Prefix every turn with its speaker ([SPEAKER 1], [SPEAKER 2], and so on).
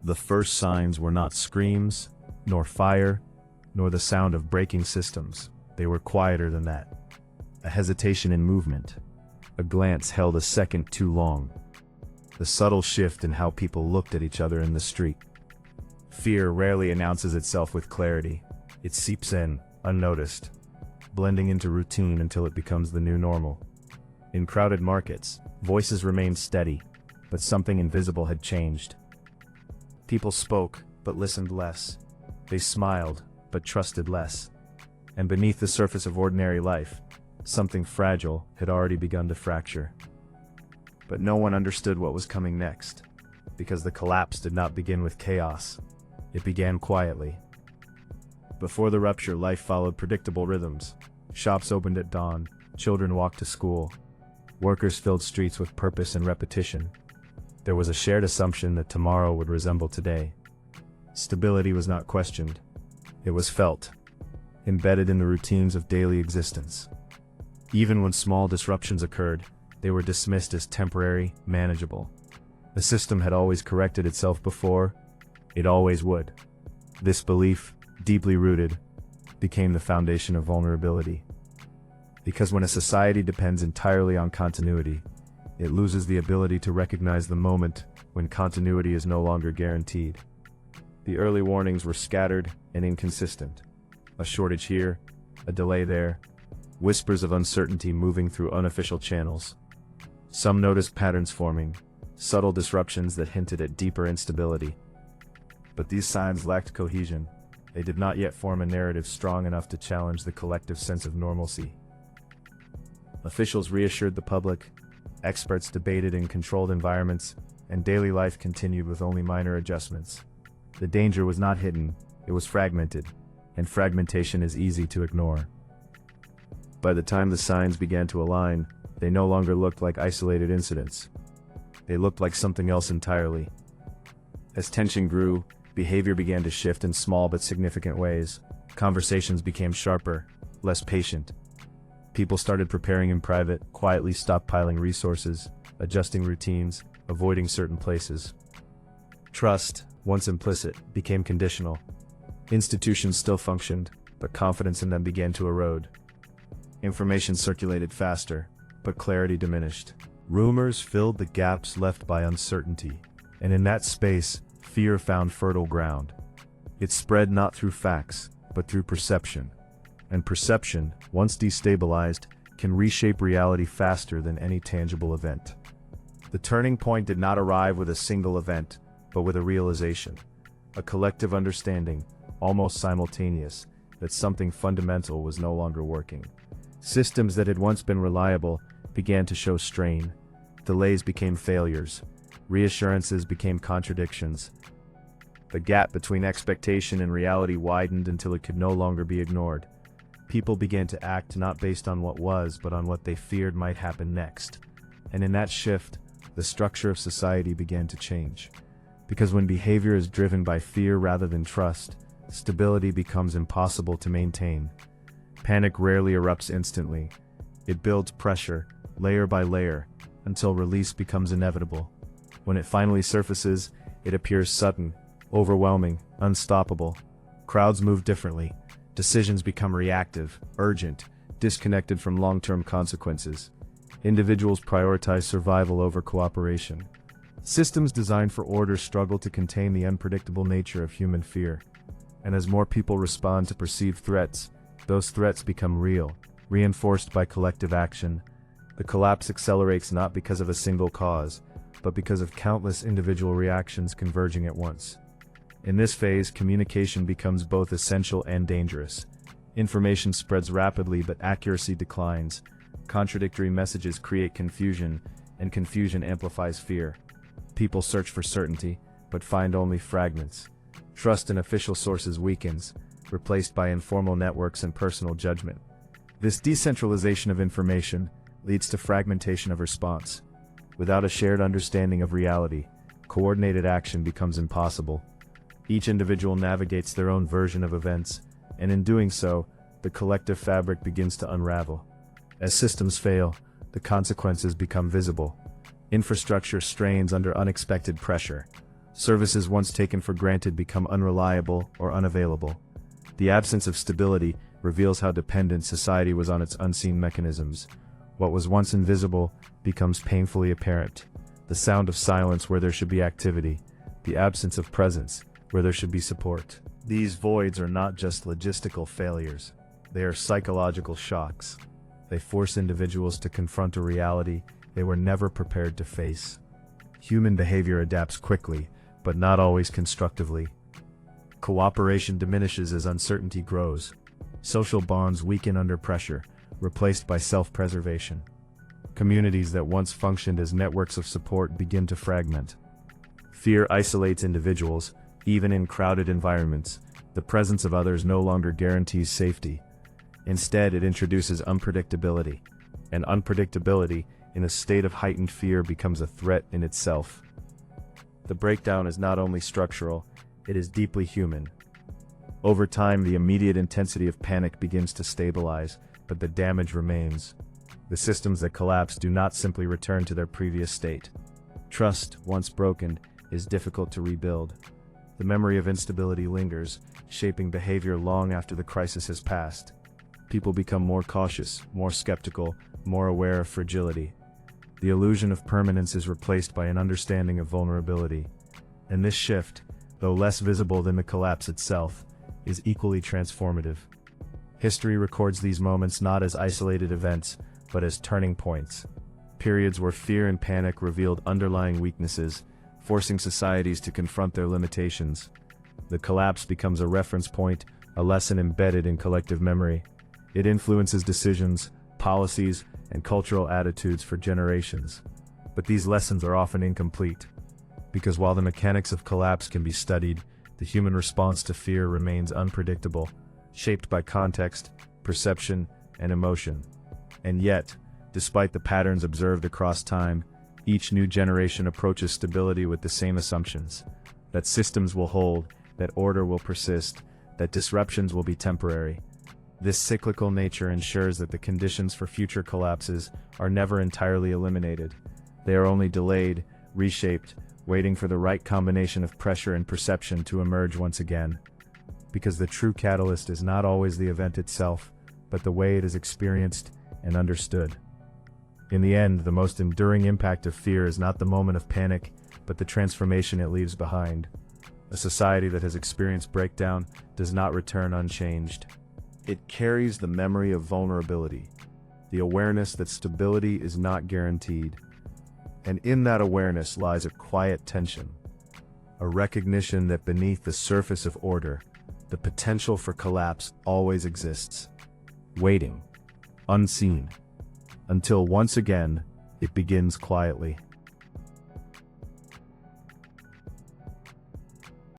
[SPEAKER 1] The first signs were not screams, nor fire, nor the sound of breaking systems. They were quieter than that. A hesitation in movement. A glance held a second too long. The subtle shift in how people looked at each other in the street. Fear rarely announces itself with clarity. It seeps in, unnoticed, blending into routine until it becomes the new normal. In crowded markets, voices remained steady, but something invisible had changed. People spoke, but listened less. They smiled, but trusted less. And beneath the surface of ordinary life, something fragile had already begun to fracture. But no one understood what was coming next, because the collapse did not begin with chaos. It began quietly. Before the rupture, life followed predictable rhythms. Shops opened at dawn, children walked to school, workers filled streets with purpose and repetition. There was a shared assumption that tomorrow would resemble today. Stability was not questioned. It was felt, embedded in the routines of daily existence. Even when small disruptions occurred, they were dismissed as temporary, manageable. The system had always corrected itself before. It always would. This belief, deeply rooted, became the foundation of vulnerability. Because when a society depends entirely on continuity, it loses the ability to recognize the moment when continuity is no longer guaranteed. The early warnings were scattered and inconsistent. A shortage here, a delay there, whispers of uncertainty moving through unofficial channels. Some noticed patterns forming, subtle disruptions that hinted at deeper instability. But these signs lacked cohesion. They did not yet form a narrative strong enough to challenge the collective sense of normalcy. Officials reassured the public, experts debated in controlled environments, and daily life continued with only minor adjustments. The danger was not hidden, it was fragmented, and fragmentation is easy to ignore. By the time the signs began to align, they no longer looked like isolated incidents. They looked like something else entirely. As tension grew, behavior began to shift in small but significant ways. Conversations became sharper, less patient. People started preparing in private, quietly stockpiling resources, adjusting routines, avoiding certain places. Trust, once implicit, became conditional. Institutions still functioned, but confidence in them began to erode. Information circulated faster, but clarity diminished. Rumors filled the gaps left by uncertainty, and in that space, fear found fertile ground. It spread not through facts, but through perception. And perception, once destabilized, can reshape reality faster than any tangible event. The turning point did not arrive with a single event, but with a realization, a collective understanding, almost simultaneous, that something fundamental was no longer working. Systems that had once been reliable began to show strain. Delays became failures. Reassurances became contradictions. The gap between expectation and reality widened until it could no longer be ignored. People began to act not based on what was, but on what they feared might happen next. And in that shift, the structure of society began to change. Because when behavior is driven by fear rather than trust, stability becomes impossible to maintain. Panic rarely erupts instantly. It builds pressure, layer by layer, until release becomes inevitable. When it finally surfaces, it appears sudden, overwhelming, unstoppable. Crowds move differently. Decisions become reactive, urgent, disconnected from long-term consequences. Individuals prioritize survival over cooperation. Systems designed for order struggle to contain the unpredictable nature of human fear. And as more people respond to perceived threats, those threats become real, reinforced by collective action. The collapse accelerates not because of a single cause, but because of countless individual reactions converging at once. In this phase, communication becomes both essential and dangerous. Information spreads rapidly, but accuracy declines. Contradictory messages create confusion, and confusion amplifies fear. People search for certainty, but find only fragments. Trust in official sources weakens, replaced by informal networks and personal judgment. This decentralization of information leads to fragmentation of response. Without a shared understanding of reality, coordinated action becomes impossible. Each individual navigates their own version of events, and in doing so, the collective fabric begins to unravel. As systems fail, the consequences become visible. Infrastructure strains under unexpected pressure. Services once taken for granted become unreliable or unavailable. The absence of stability reveals how dependent society was on its unseen mechanisms. What was once invisible becomes painfully apparent. The sound of silence where there should be activity, the absence of presence where there should be support. These voids are not just logistical failures. They are psychological shocks. They force individuals to confront a reality they were never prepared to face. Human behavior adapts quickly, but not always constructively. Cooperation diminishes as uncertainty grows. Social bonds weaken under pressure, replaced by self-preservation. Communities that once functioned as networks of support begin to fragment. Fear isolates individuals, even in crowded environments. The presence of others no longer guarantees safety. Instead, it introduces unpredictability. And unpredictability, in a state of heightened fear, becomes a threat in itself. The breakdown is not only structural, it is deeply human. Over time, the immediate intensity of panic begins to stabilize, but the damage remains. The systems that collapse do not simply return to their previous state. Trust, once broken, is difficult to rebuild. The memory of instability lingers, shaping behavior long after the crisis has passed. People become more cautious, more skeptical, more aware of fragility. The illusion of permanence is replaced by an understanding of vulnerability. And this shift, though less visible than the collapse itself, is equally transformative. History records these moments not as isolated events, but as turning points. Periods where fear and panic revealed underlying weaknesses, forcing societies to confront their limitations. The collapse becomes a reference point, a lesson embedded in collective memory. It influences decisions, policies, and cultural attitudes for generations. But these lessons are often incomplete. Because while the mechanics of collapse can be studied, the human response to fear remains unpredictable, shaped by context, perception, and emotion. And yet, despite the patterns observed across time, each new generation approaches stability with the same assumptions: that systems will hold, that order will persist, that disruptions will be temporary. This cyclical nature ensures that the conditions for future collapses are never entirely eliminated. They are only delayed, reshaped, waiting for the right combination of pressure and perception to emerge once again. Because the true catalyst is not always the event itself, but the way it is experienced and understood. In the end, the most enduring impact of fear is not the moment of panic, but the transformation it leaves behind. A society that has experienced breakdown does not return unchanged. It carries the memory of vulnerability, the awareness that stability is not guaranteed. And in that awareness lies a quiet tension, a recognition that beneath the surface of order, the potential for collapse always exists, waiting, unseen, until once again, it begins quietly.